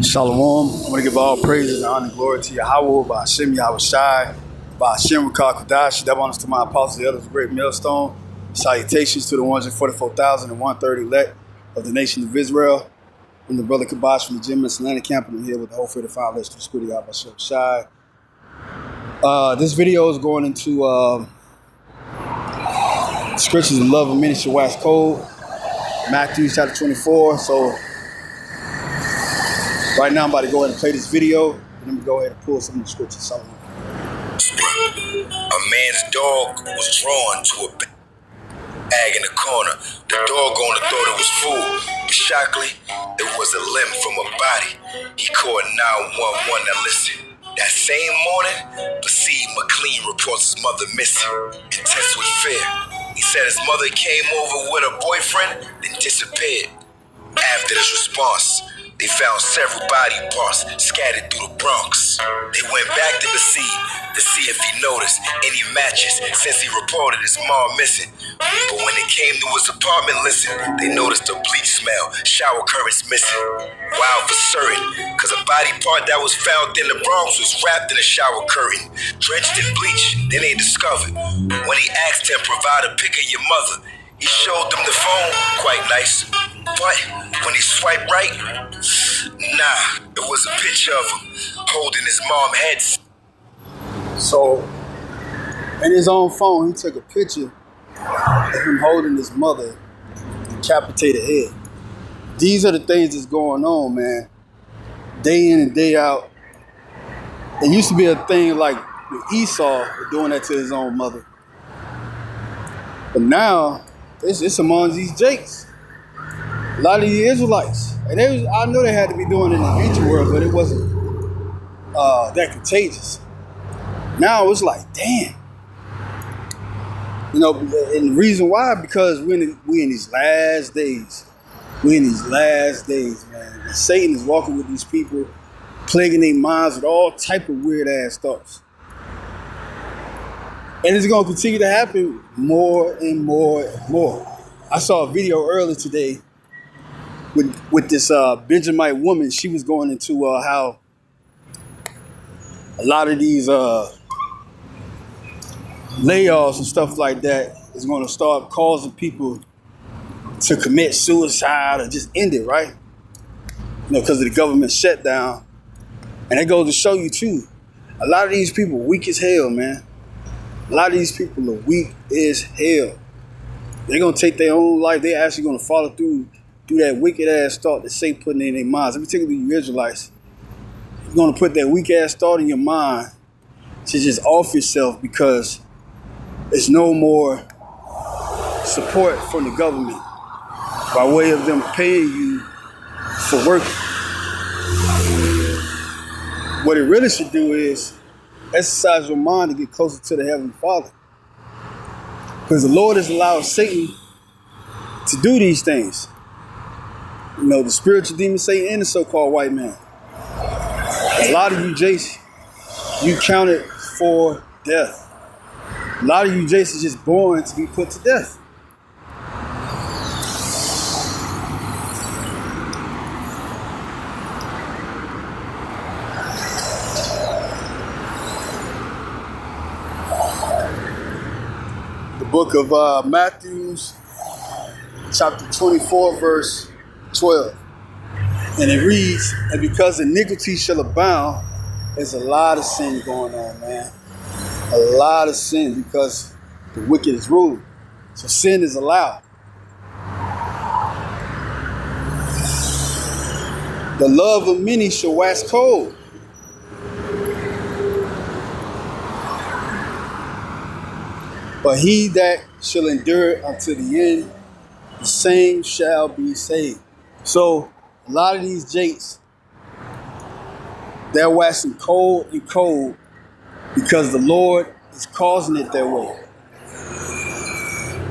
Shalom. I want to give all praises and honor and glory to Yahweh, by Hashem Yahweh Shai, by Hashem Rakah Kodash, that honors to my apostles, the elders, great millstone. Salutations to the 144,130 elect of the nation of Israel. I'm the brother Kabash from the Jim Atlanta camp, and I'm here with the whole 35 list to Squiddy Yahweh Shai. This video is going into scriptures of love and ministry wax code, Matthew chapter 24. So right now I'm about to go ahead and play this video, and let me go ahead and pull some of the scriptures. A man's dog was drawn to a bag in the corner. The dog owner thought it was food, but shockingly, it was a limb from a body. He called 911. Now listen, that same morning, Basid McLean reports his mother missing. Intense with fear, he said his mother came over with her boyfriend, then disappeared. After this response, they found several body parts scattered through the Bronx. They went back to Basid to see if he noticed any matches since he reported his mom missing. But when they came to his apartment, listen, they noticed a bleach smell, shower curtains missing. Wild for certain, cause a body part that was found in the Bronx was wrapped in a shower curtain, drenched in bleach. Then they discovered. When he asked him provide a pic of your mother, he showed them the phone, quite nice. But when he swiped right, it was a picture of him holding his mom's head. So, in his own phone, he took a picture of him holding his mother decapitated head. These are the things that's going on, man. Day in and day out. It used to be a thing like Esau doing that to his own mother. But now, it's among these Jakes. A lot of the Israelites. And I know they had to be doing it in the ancient world, but it wasn't that contagious. Now it's like, damn. You know, and the reason why, because we in these last days. We in these last days, man. And Satan is walking with these people, plaguing their minds with all type of weird ass thoughts. And it's going to continue to happen more and more and more. I saw a video earlier today with this Benjamite woman. She was going into how a lot of these layoffs and stuff like that is going to start causing people to commit suicide or just end it, right? You know, because of the government shutdown. And it goes to show you too, a lot of these people weak as hell, man. A lot of these people are weak as hell. They're going to take their own life. They're actually going to follow through that wicked ass thought that Satan putting in their minds. And particularly you Israelites, you're going to put that weak ass thought in your mind to just off yourself because there's no more support from the government by way of them paying you for working. What it really should do is exercise your mind to get closer to the Heavenly Father. Because the Lord has allowed Satan to do these things. You know, the spiritual demon Satan and the so-called white man. A lot of you, Jason, you counted for death. A lot of you, Jason, just born to be put to death. The book of Matthew, chapter 24, verse 12. And it reads, and because iniquity shall abound, there's a lot of sin going on, man. A lot of sin because the wicked is ruling. So sin is allowed. The love of many shall wax cold. But he that shall endure unto the end, the same shall be saved. So a lot of these Jakes, they're waxing cold and cold because the Lord is causing it that way.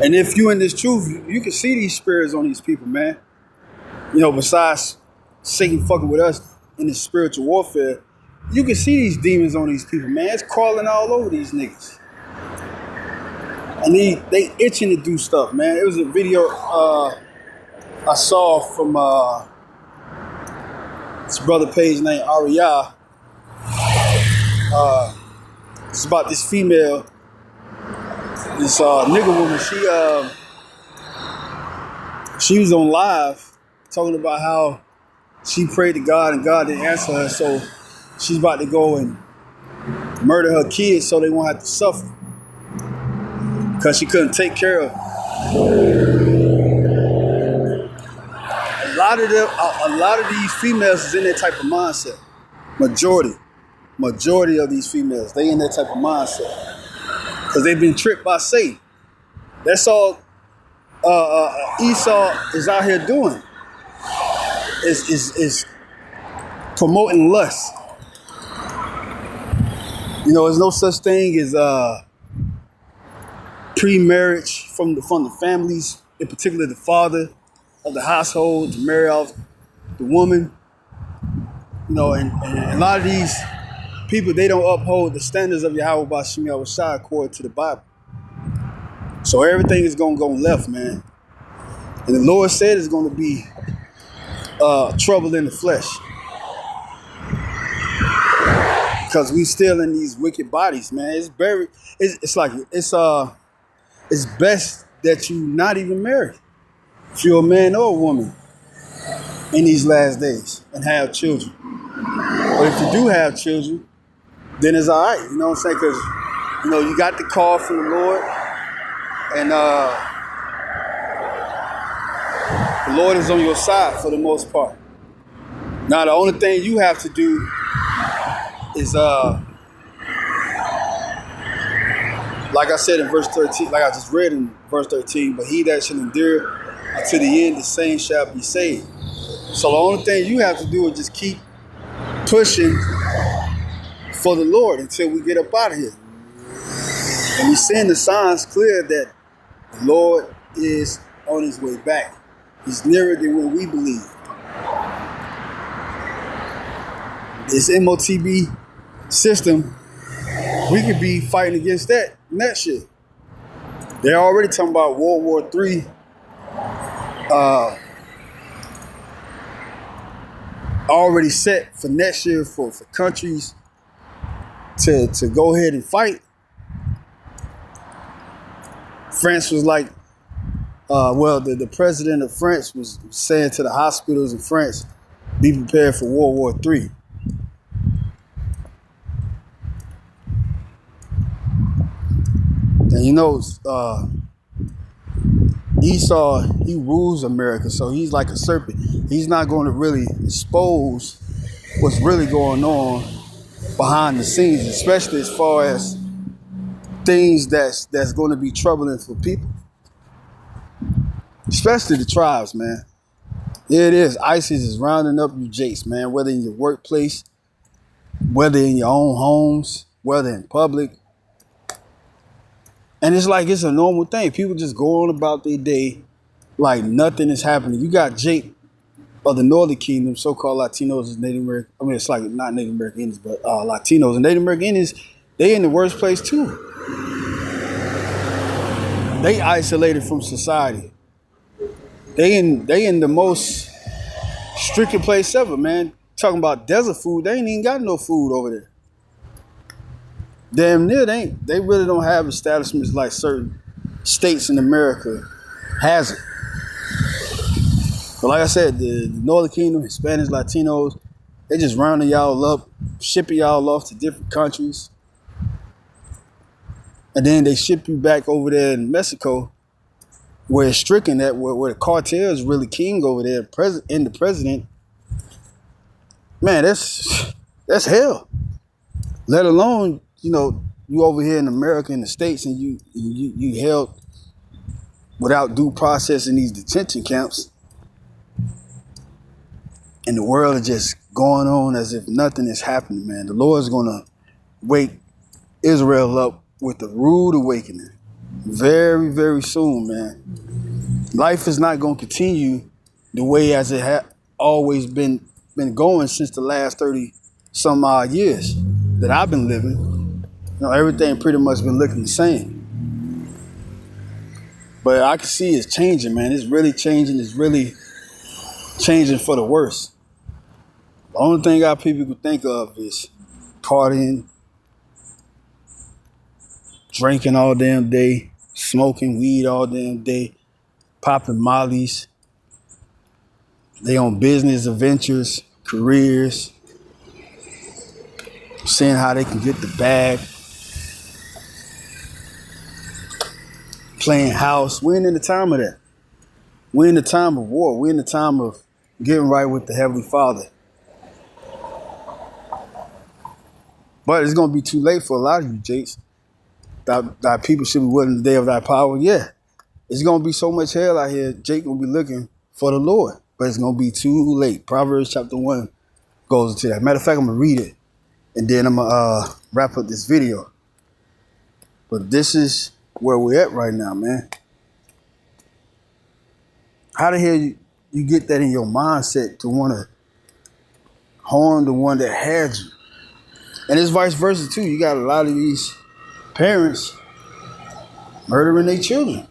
And if you in this truth, you can see these spirits on these people, man. You know, besides Satan fucking with us in this spiritual warfare, you can see these demons on these people, man. It's crawling all over these niggas. And they itching to do stuff, man. It was a video I saw from this brother page named Aria. It's about this female, this nigga woman. She was on live talking about how she prayed to God and God didn't answer her, so she's about to go and murder her kids so they won't have to suffer because she couldn't take care of them. A lot of these females is in that type of mindset. Majority of these females, they in that type of mindset because they've been tricked by Satan. That's all Esau is out here doing. Is promoting lust. You know, there's no such thing as pre-marriage from the families, in particular the father of the household to marry off the woman. You know, and a lot of these people, they don't uphold the standards of Yahweh B'Shem Yahushua according to the Bible. So everything is gonna go left, man. And the Lord said it's gonna be trouble in the flesh. Because we still in these wicked bodies, man. It's best that you not even married. If you're a man or a woman in these last days and have children. But if you do have children, then it's all right. You know what I'm saying? Because, you know, you got the call from the Lord. And the Lord is on your side for the most part. Now, the only thing you have to do is, like I said in verse 13, like I just read in verse 13, but he that shall endure unto the end, the same shall be saved. So the only thing you have to do is just keep pushing for the Lord until we get up out of here. And we're seeing the signs clear that the Lord is on his way back. He's nearer than what we believe. This MOTB system, we could be fighting against that shit. They're already talking about World War III. Already set for next year for countries to go ahead and fight. France was like, the president of France was saying to the hospitals in France, be prepared for World War III. And you know, Esau, he rules America, so he's like a serpent. He's not going to really expose what's really going on behind the scenes, especially as far as things that's going to be troubling for people, especially the tribes, man. It is. ISIS is rounding up you jakes, man, whether in your workplace, whether in your own homes, whether in public. And it's like it's a normal thing. People just go on about their day like nothing is happening. You got Jake of the Northern Kingdom, so-called Latinos and Native American. I mean, it's like not Native American Indians, but Latinos and Native American Indians. They in the worst place too. They isolated from society. They in the most stricken place ever, man. Talking about desert food, they ain't even got no food over there. Damn near they really don't have establishments like certain states in America has it. But like I said, the Northern Kingdom, Hispanics, Latinos, they just rounding y'all up, shipping y'all off to different countries. And then they ship you back over there in Mexico, where it's stricken, where the cartel is really king over there, and the president. Man, that's hell. Let alone, you know, you over here in America, in the States, and you held without due process in these detention camps. And the world is just going on as if nothing is happening, man. The Lord's going to wake Israel up with a rude awakening very, very soon, man. Life is not going to continue the way as it always been going since the last 30 some odd years that I've been living. You know, everything pretty much been looking the same. But I can see it's changing, man. It's really changing. It's really changing for the worse. The only thing our people can think of is partying, drinking all damn day, smoking weed all damn day, popping mollies. They on business adventures, careers, seeing how they can get the bag, playing house. We ain't in the time of that. We're in the time of war. We're in the time of getting right with the Heavenly Father. But it's going to be too late for a lot of you, Jakes. Thy people should be willing the day of thy power. Yeah. It's going to be so much hell out here, Jake will be looking for the Lord. But it's going to be too late. Proverbs chapter 1 goes into that. Matter of fact, I'm going to read it. And then I'm going to wrap up this video. But this is where we're at right now, man. How the hell you get that in your mindset to want to harm the one that had you? And it's vice versa, too. You got a lot of these parents murdering their children.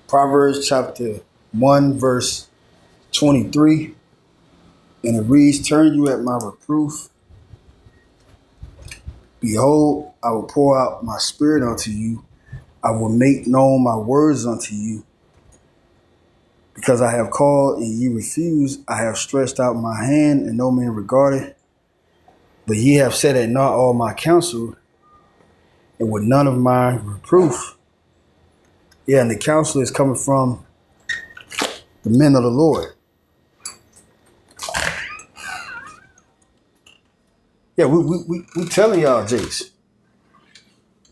Proverbs chapter 1, verse 23. And it reads, turn you at my reproof. Behold, I will pour out my spirit unto you. I will make known my words unto you. Because I have called and ye refuse, I have stretched out my hand and no man regarded. But ye have set at naught all my counsel, and with none of my reproof. Yeah, and the counsel is coming from the men of the Lord. Yeah, we telling y'all, Jace.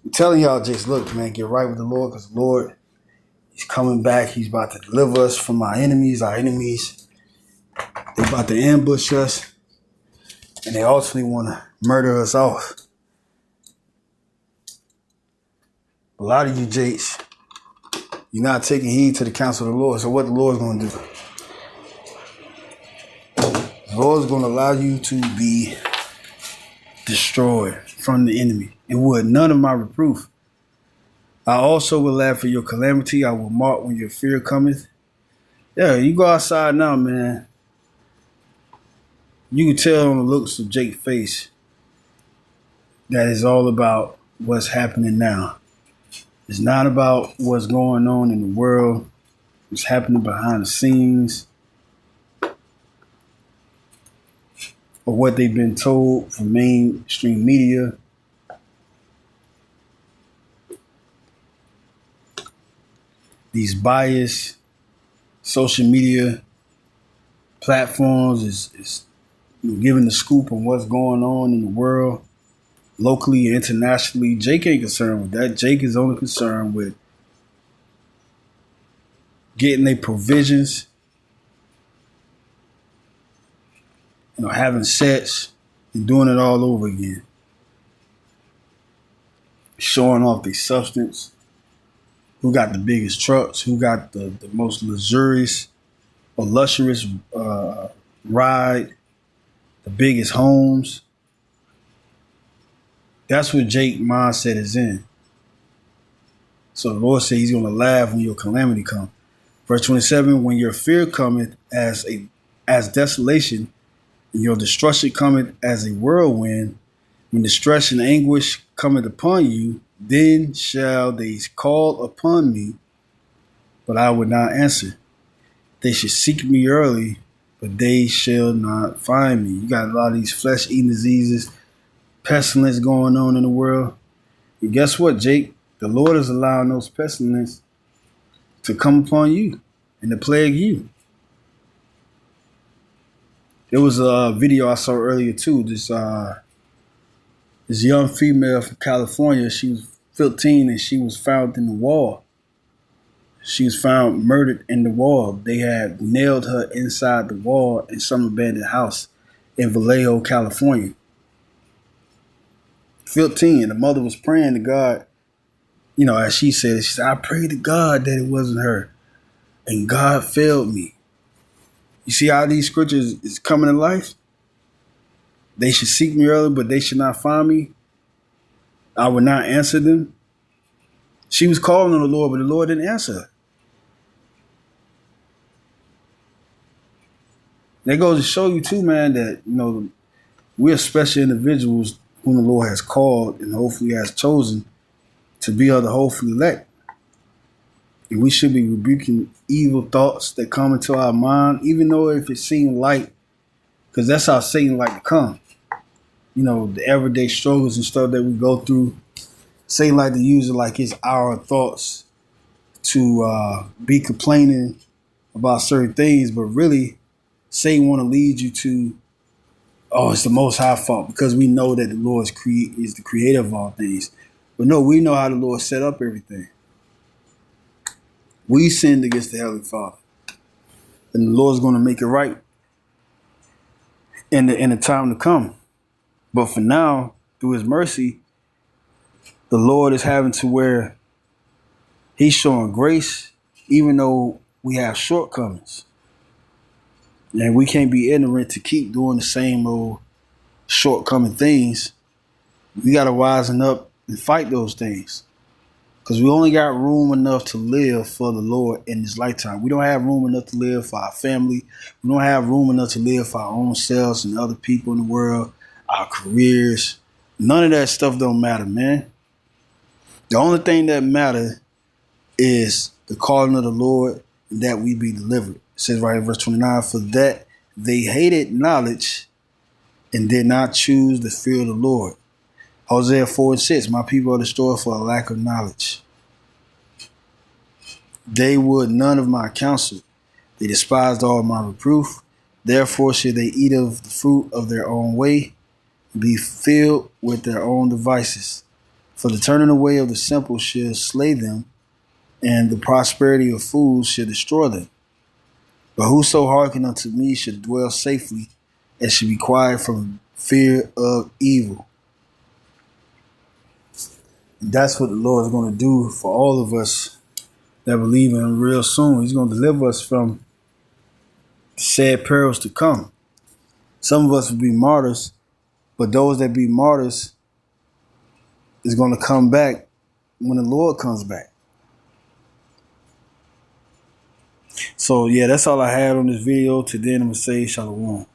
We telling y'all, Jace, look, man, get right with the Lord, because the Lord, he's coming back. He's about to deliver us from our enemies. Our enemies, they're about to ambush us, and they ultimately want to murder us off. A lot of you, Jace, you're not taking heed to the counsel of the Lord. So what the Lord's going to do? The Lord's going to allow you to be destroyed from the enemy. And with none of my reproof. I also will laugh at your calamity. I will mock when your fear cometh. Yeah, you go outside now, man. You can tell on the looks of Jake's face that it's all about what's happening now. It's not about what's going on in the world. What's happening behind the scenes. Or what they've been told from mainstream media. These biased social media platforms is giving the scoop on what's going on in the world, locally and internationally. Jake ain't concerned with that. Jake is only concerned with getting their provisions, having sex and doing it all over again. Showing off their substance. Who got the biggest trucks? Who got the most luxurious or luxurious ride? The biggest homes? That's what Jake's mindset is in. So the Lord said he's going to laugh when your calamity comes. Verse 27, when your fear cometh as desolation, and your destruction cometh as a whirlwind, when distress and anguish cometh upon you, then shall they call upon me, but I would not answer. They should seek me early, but they shall not find me. You got a lot of these flesh-eating diseases, pestilence going on in the world. And guess what, Jake? The Lord is allowing those pestilence to come upon you and to plague you. There was a video I saw earlier too. This young female from California, she was 15 and she was found in the wall. She was found murdered in the wall. They had nailed her inside the wall in some abandoned house in Vallejo, California. 15, and the mother was praying to God. As she said, I prayed to God that it wasn't her. And God failed me. You see how these scriptures is coming to life? They should seek me early, but they should not find me. I would not answer them. She was calling on the Lord, but the Lord didn't answer her. That goes to show you too, man, that we're special individuals whom the Lord has called and hopefully has chosen to be of the hopefully elect. And we should be rebuking evil thoughts that come into our mind, even though if it seems light, because that's how Satan like to come. The everyday struggles and stuff that we go through, Satan like to use it like it's our thoughts to be complaining about certain things, but really Satan want to lead you to, oh, it's the Most High fault because we know that the Lord is the creator of all things. But no, we know how the Lord set up everything. We sinned against the Heavenly Father, and the Lord's going to make it right in the time to come. But for now, through His mercy, the Lord is having to where He's showing grace, even though we have shortcomings. And we can't be ignorant to keep doing the same old shortcoming things. We got to wisen up and fight those things. Because we only got room enough to live for the Lord in this lifetime. We don't have room enough to live for our family. We don't have room enough to live for our own selves and other people in the world, our careers. None of that stuff don't matter, man. The only thing that matters is the calling of the Lord and that we be delivered. It says right in verse 29, for that they hated knowledge and did not choose the fear of the Lord. Hosea 4:6, my people are destroyed for a lack of knowledge. They would none of my counsel. They despised all my reproof. Therefore should they eat of the fruit of their own way, and be filled with their own devices. For the turning away of the simple shall slay them, and the prosperity of fools shall destroy them. But whoso hearken unto me should dwell safely, and should be quiet from fear of evil. And that's what the Lord is going to do for all of us that believe in Him real soon. He's going to deliver us from sad perils to come. Some of us will be martyrs, but those that be martyrs is going to come back when the Lord comes back. So yeah, that's all I had on this video. Today I'm going to say shalom.